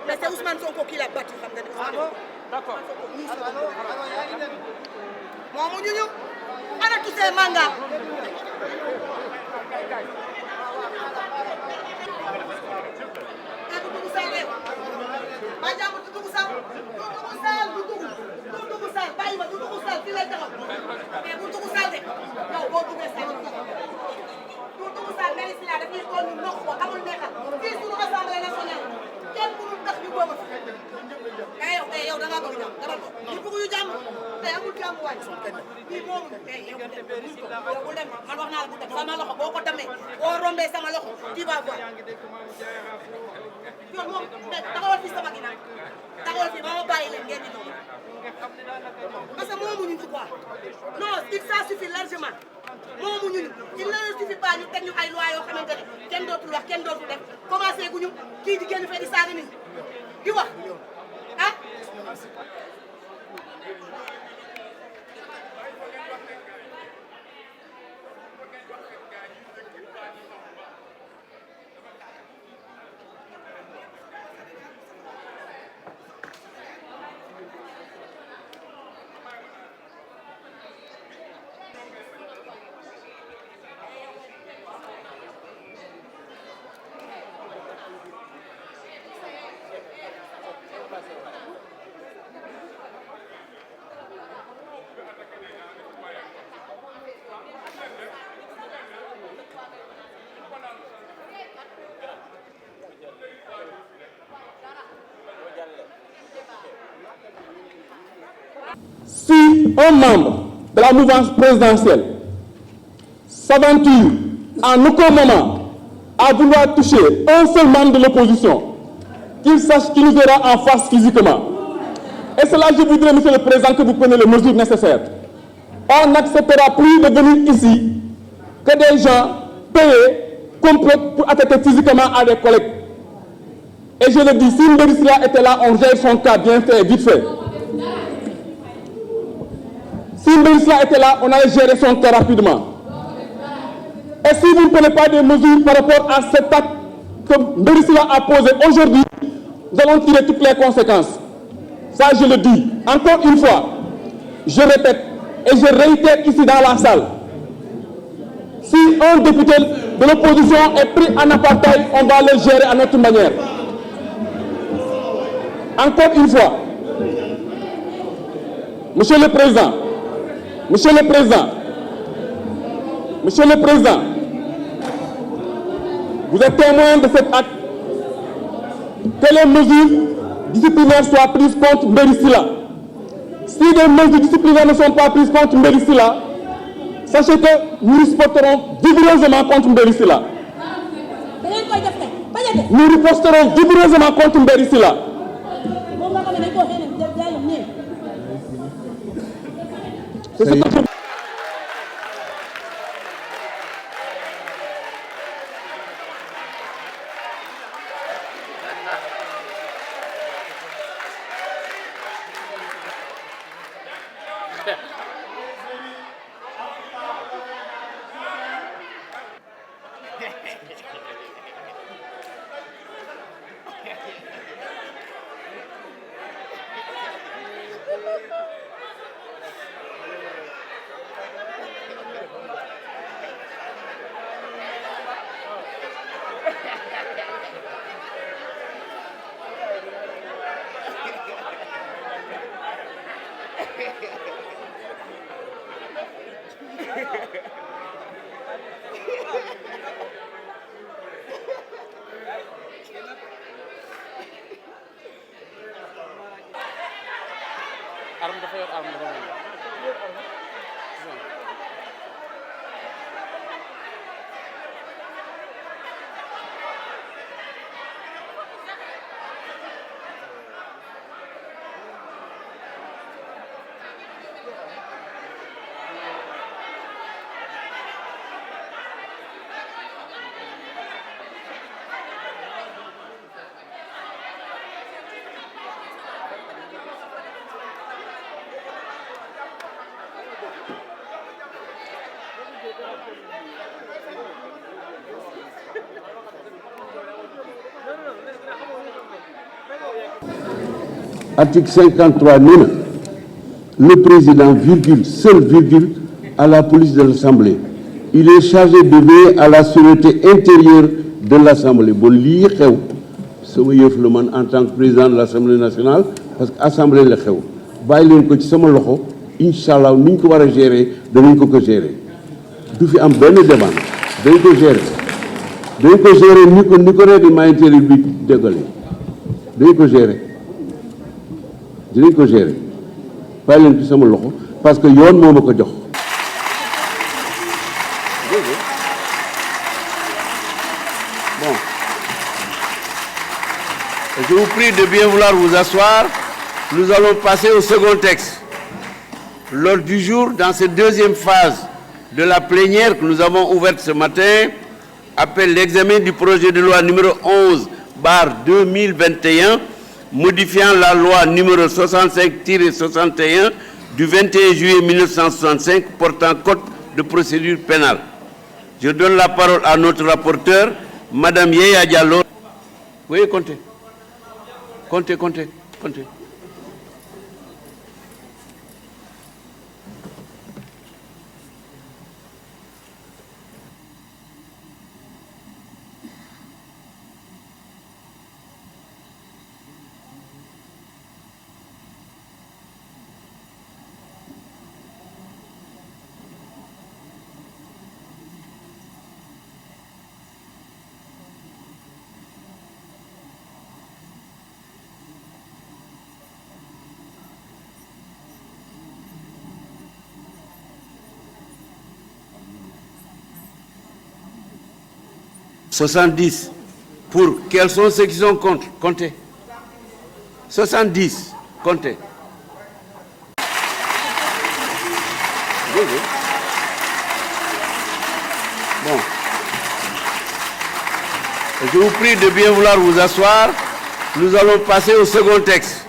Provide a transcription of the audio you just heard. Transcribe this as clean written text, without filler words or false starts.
Mais c'est Ousmane Sonko qui l'a battu. D'accord. Moi, mon union, on a tous ces mangas. Non, ça suffit largement. Il ne suffit pas de tenir ay loi yoo xamante ne kenn dootul wax kenn dootul def commencé guñu kii di génn fee di saaga nit di wax ah. Si un membre de la mouvance présidentielle s'aventure en aucun moment à vouloir toucher un seul membre de l'opposition, qu'il sache qu'il nous verra en face physiquement. Et cela, je voudrais, Monsieur le Président, que vous preniez les mesures nécessaires. On n'acceptera plus de venir ici que des gens payés complotent pour attaquer physiquement à des collègues. Et je le dis, si Mbéry Sylla était là, on gère son cas bien fait, vite fait. Si Mbéry Sylla était là, on allait gérer son cas rapidement. Et si vous ne prenez pas des mesures par rapport à cet acte que Mbéry Sylla a posé aujourd'hui, nous allons tirer toutes les conséquences. Ça, je le dis. Encore une fois, je répète et je réitère ici dans la salle. Si un député de l'opposition est pris en apartheid, on va le gérer à notre manière. Encore une fois, Monsieur le Président, Monsieur le Président, Monsieur le Président, vous êtes témoin de cet acte. Que les mesures disciplinaires soient prises contre Mbéry Sylla. si des mesures disciplinaires ne sont pas prises contre Mbéri Sylla, sachez que nous riposterons vigoureusement contre Mbéri Sylla. Nous riposterons vigoureusement contre Mbéri Sylla. C'est ce que je... Article 53 nee na le président virgule seul virgule à la police de l'Assemblée il est chargé de veiller à la sûreté intérieure de l'Assemblée bon lii xew sama yëf la man en tant que président de l'Assemblée nationale parce que assemblée la xew bàyyi leen ko ci sama loxo incha allah ni ñu ko war a gérer danañ ko gérer du fi am benn demande dañ ko gérer ni ko règlement intérieur bi déggale dañ ko gérer. dinañ ko gérer bàyyi leen ci sama loxo parce que yoon moo ma ko jox. Bon. Je vous prie de bien vouloir vous asseoir. Nous allons passer au second texte. L'ordre du jour, dans cette deuxième phase de la plénière que nous avons ouverte ce matin, appelle l'examen du projet de loi numéro 11/2021 modifiant la loi numéro 65-61 du 21 juillet 1965 portant code de procédure pénale. Je donne la parole à notre rapporteur, Madame Yaya Diallo. Oui, comptez. Comptez. 70. Pour quels sont ceux qui sont contre? Comptez. 70. Comptez. Bon. Je vous prie de bien vouloir vous asseoir. Nous allons passer au second texte.